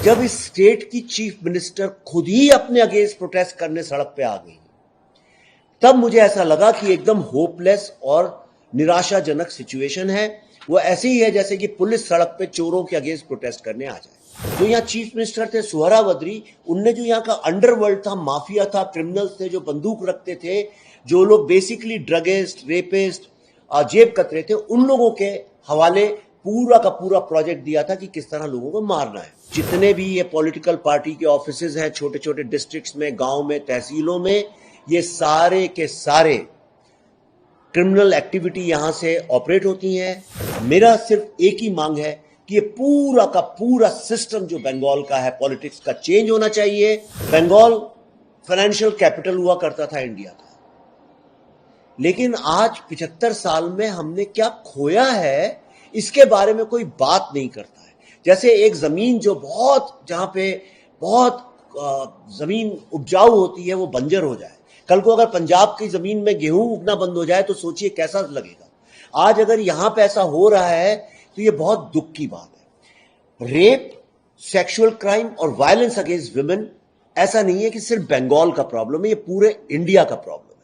जब इस स्टेट की चीफ मिनिस्टर खुद ही अपने अगेंस्ट प्रोटेस्ट करने सड़क पे आ गई, तब मुझे ऐसा लगा कि एकदम होपलेस और निराशाजनक सिचुएशन है। वो ऐसे ही है जैसे कि पुलिस सड़क पे चोरों के अगेंस्ट प्रोटेस्ट करने आ जाए। जो यहाँ चीफ मिनिस्टर थे सुहरावर्दी, उनने जो यहाँ का अंडरवर्ल्ड था, माफिया था, क्रिमिनल्स थे जो बंदूक रखते थे, जो लोग बेसिकली ड्रगिस्ट, रेपिस्ट, जेब कतरे थे, उन लोगों के हवाले पूरा का पूरा प्रोजेक्ट दिया था कि किस तरह लोगों को मारना है। जितने भी ये पॉलिटिकल पार्टी के ऑफिसेज हैं छोटे छोटे डिस्ट्रिक्ट्स में, गांव में, तहसीलों में, ये सारे के सारे क्रिमिनल एक्टिविटी यहां से ऑपरेट होती हैं। मेरा सिर्फ एक ही मांग है कि ये पूरा का पूरा सिस्टम जो बंगाल का है पॉलिटिक्स का, चेंज होना चाहिए। बंगाल फाइनेंशियल कैपिटल हुआ करता था इंडिया का, लेकिन आज 75 साल में हमने क्या खोया है इसके बारे में कोई बात नहीं करता है। जैसे एक जमीन जो बहुत, जहां पे बहुत जमीन उपजाऊ होती है, वो बंजर हो जाए। कल को अगर पंजाब की जमीन में गेहूं उगना बंद हो जाए तो सोचिए कैसा लगेगा। आज अगर यहां पे ऐसा हो रहा है तो ये बहुत दुख की बात है। रेप, सेक्सुअल क्राइम और वायलेंस अगेंस्ट विमेन ऐसा नहीं है कि सिर्फ बंगाल का प्रॉब्लम है, ये पूरे इंडिया का प्रॉब्लम है।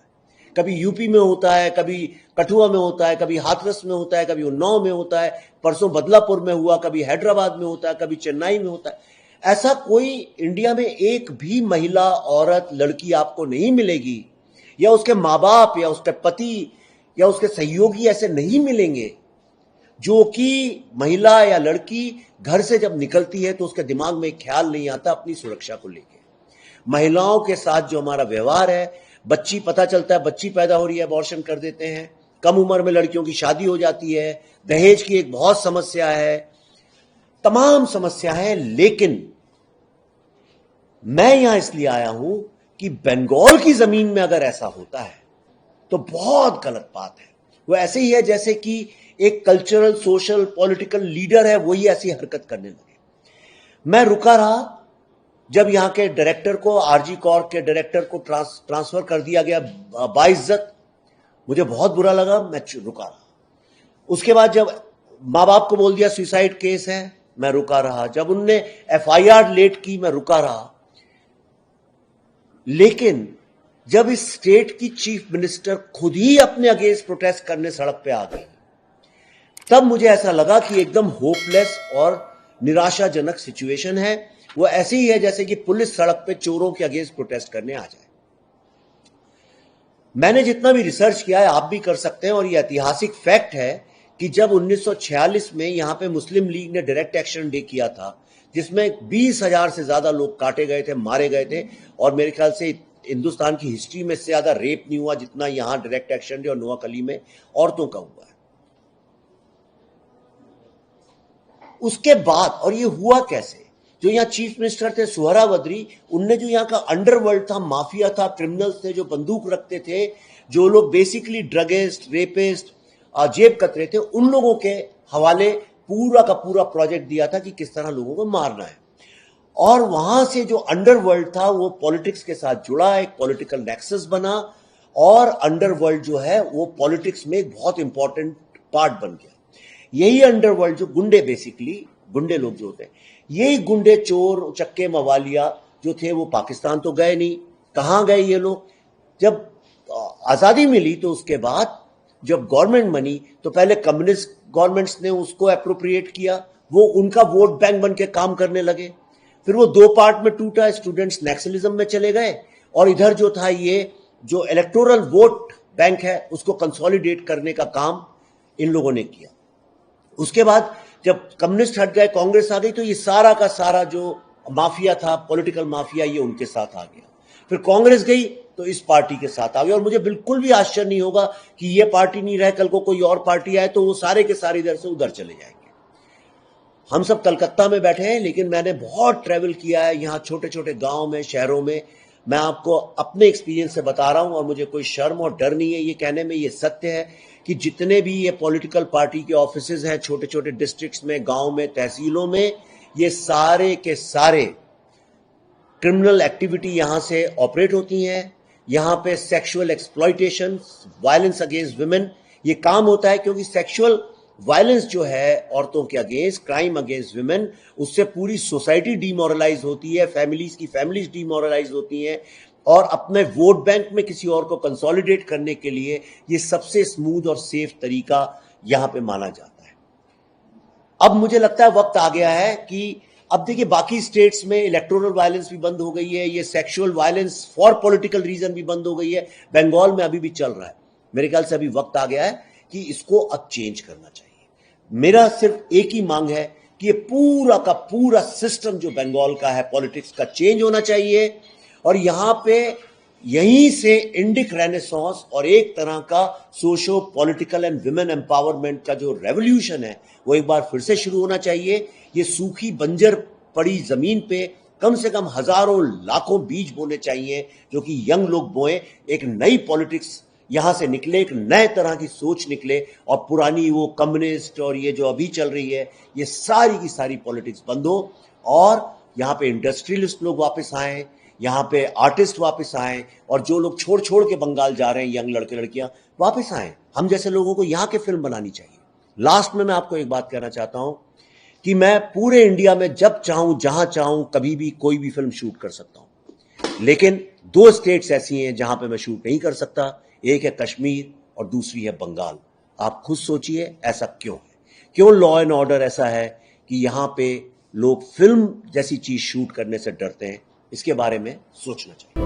कभी यूपी में होता है, कभी कठुआ में होता है, कभी हाथरस में होता है, कभी उन्नाव में होता है, परसों बदलापुर में हुआ, कभी हैदराबाद में होता है, कभी चेन्नई में होता है। ऐसा कोई इंडिया में एक भी महिला, औरत, लड़की आपको नहीं मिलेगी, या उसके माँ बाप या उसके पति या उसके सहयोगी ऐसे नहीं मिलेंगे जो कि महिला या लड़की घर से जब निकलती है तो उसके दिमाग में एक ख्याल नहीं आता अपनी सुरक्षा को लेकर। महिलाओं के साथ जो हमारा व्यवहार है, बच्ची पता चलता है बच्ची पैदा हो रही है, अबॉर्शन कर देते हैं, कम उम्र में लड़कियों की शादी हो जाती है, दहेज की एक बहुत समस्या है, तमाम समस्या है। लेकिन मैं यहां इसलिए आया हूं कि बंगाल की जमीन में अगर ऐसा होता है तो बहुत गलत बात है। वो ऐसे ही है जैसे कि एक कल्चरल, सोशल, पॉलिटिकल लीडर है, वही ऐसी हरकत करने लगे। मैं रुका रहा जब यहां के डायरेक्टर को, आरजी कॉर्प के डायरेक्टर को ट्रांसफर कर दिया गया बाइज्जत। मुझे बहुत बुरा लगा, मैं रुका रहा। उसके बाद जब मां बाप को बोल दिया सुसाइड केस है, मैं रुका रहा। जब उनने एफआईआर लेट की, मैं रुका रहा। लेकिन जब इस स्टेट की चीफ मिनिस्टर खुद ही अपने अगेंस्ट प्रोटेस्ट करने सड़क पे आ गई, तब मुझे ऐसा लगा कि एकदम होपलेस और निराशाजनक सिचुएशन है। वो ऐसे ही है जैसे कि पुलिस सड़क पे चोरों के अगेंस्ट प्रोटेस्ट करने आ जाए। मैंने जितना भी रिसर्च किया है, आप भी कर सकते हैं, और ये ऐतिहासिक फैक्ट है कि जब 1946 में यहां पे मुस्लिम लीग ने डायरेक्ट एक्शन डे किया था, जिसमें 20,000 से ज्यादा लोग काटे गए थे, मारे गए थे, और मेरे ख्याल से हिंदुस्तान की हिस्ट्री में से ज्यादा रेप नहीं हुआ जितना यहां डायरेक्ट एक्शन डे और नोआखली में औरतों का हुआ है। उसके बाद, और ये हुआ कैसे, जो यहाँ चीफ मिनिस्टर थे सुहरावर्दी, उनने जो यहाँ का अंडरवर्ल्ड था, माफिया था, क्रिमिनल्स थे जो बंदूक रखते थे, जो लोग बेसिकली ड्रगिस्ट, रेपिस्ट, जेब कतरे थे, उन लोगों के हवाले पूरा का पूरा प्रोजेक्ट दिया था कि किस तरह लोगों को मारना है। और वहां से जो अंडरवर्ल्ड था वो पॉलिटिक्स के साथ जुड़ा, एक पॉलिटिकल नेक्सस बना, और अंडरवर्ल्ड जो है वो पॉलिटिक्स में एक बहुत इंपॉर्टेंट पार्ट बन गया। यही अंडरवर्ल्ड जो गुंडे, बेसिकली गुंडे लोग जो होते हैं, यही गुंडे, चोर, चक्के, मवालिया जो थे, वो पाकिस्तान तो गए नहीं। कहां गए ये लोग? जब आजादी मिली तो उसके बाद जब गवर्नमेंट बनी तो पहले कम्युनिस्ट गवर्नमेंट्स ने उसको एप्रोप्रिएट किया, वो उनका वोट बैंक बन के काम करने लगे। फिर वो दो पार्ट में टूटा, स्टूडेंट्स नक्सलिज्म में चले गए, और इधर जो था ये जो इलेक्टोरल वोट बैंक है उसको कंसोलिडेट करने का काम इन लोगों ने किया। उसके बाद जब कम्युनिस्ट हट गए, कांग्रेस आ गई, तो ये सारा का सारा जो माफिया था, पॉलिटिकल माफिया, ये उनके साथ आ गया। फिर कांग्रेस गई तो इस पार्टी के साथ आ गया। और मुझे बिल्कुल भी आश्चर्य नहीं होगा कि ये पार्टी नहीं रहे, कल को कोई और पार्टी आए तो वो सारे के सारे इधर से उधर चले जाएंगे। हम सब कलकत्ता में बैठे हैं, लेकिन मैंने बहुत ट्रैवल किया है यहाँ छोटे छोटे गांव में, शहरों में। मैं आपको अपने एक्सपीरियंस से बता रहा हूं, और मुझे कोई शर्म और डर नहीं है ये कहने में। ये सत्य है कि जितने भी ये पॉलिटिकल पार्टी के ऑफिसेज हैं छोटे छोटे डिस्ट्रिक्ट्स में, गांव में, तहसीलों में, ये सारे के सारे क्रिमिनल एक्टिविटी यहां से ऑपरेट होती हैं। यहां पे sexual exploitation, violence against women, ये काम होता है, क्योंकि सेक्सुअल वायलेंस जो है औरतों के अगेंस्ट, क्राइम अगेंस्ट विमेन, उससे पूरी सोसाइटी डीमोरलाइज होती है, फैमिलीज डीमोरलाइज होती हैं, और अपने वोट बैंक में किसी और को कंसोलिडेट करने के लिए ये सबसे स्मूथ और सेफ तरीका यहां पे माना जाता है। अब मुझे लगता है वक्त आ गया है कि अब देखिए बाकी स्टेट्स में इलेक्टोरल वायलेंस भी बंद हो गई है, ये sexual violence for political reason भी बंद हो गई है, बंगाल में अभी भी चल रहा है। मेरे ख्याल से अभी वक्त आ गया है कि इसको अब चेंज करना चाहिए। मेरा सिर्फ एक ही मांग है कि ये पूरा का पूरा सिस्टम जो बंगाल का है पॉलिटिक्स का चेंज होना चाहिए, और यहां पे यहीं से इंडिक रेनेसांस और एक तरह का socio political and women empowerment का जो रेवोल्यूशन है वो एक बार फिर से शुरू होना चाहिए। ये सूखी बंजर पड़ी जमीन पे कम से कम हजारों लाखों बीज बोने चाहिए जो कि यंग लोग बोए, एक नई पॉलिटिक्स यहां से निकले, एक नए तरह की सोच निकले, और पुरानी वो कम्युनिस्ट और ये जो अभी चल रही है ये सारी की सारी पॉलिटिक्स बंद हो, और यहां पे इंडस्ट्रियलिस्ट लोग वापस आए, यहां पे आर्टिस्ट वापस आए, और जो लोग छोड़ छोड़ के बंगाल जा रहे हैं यंग लड़के लड़कियां वापस आए। हम जैसे लोगों को यहां के फिल्म बनानी चाहिए। लास्ट में मैं आपको एक बात कहना चाहता हूं कि मैं पूरे इंडिया में जब चाहूं जहां चाहूं कभी भी कोई भी फिल्म शूट कर सकता हूं, लेकिन 2 स्टेट्स ऐसी हैं जहां पे मैं शूट नहीं कर सकता। एक है कश्मीर और दूसरी है बंगाल। आप खुद सोचिए ऐसा क्यों है, क्यों लॉ एंड ऑर्डर ऐसा है कि यहां पे लोग फिल्म जैसी चीज शूट करने से डरते हैं। इसके बारे में सोचना चाहिए।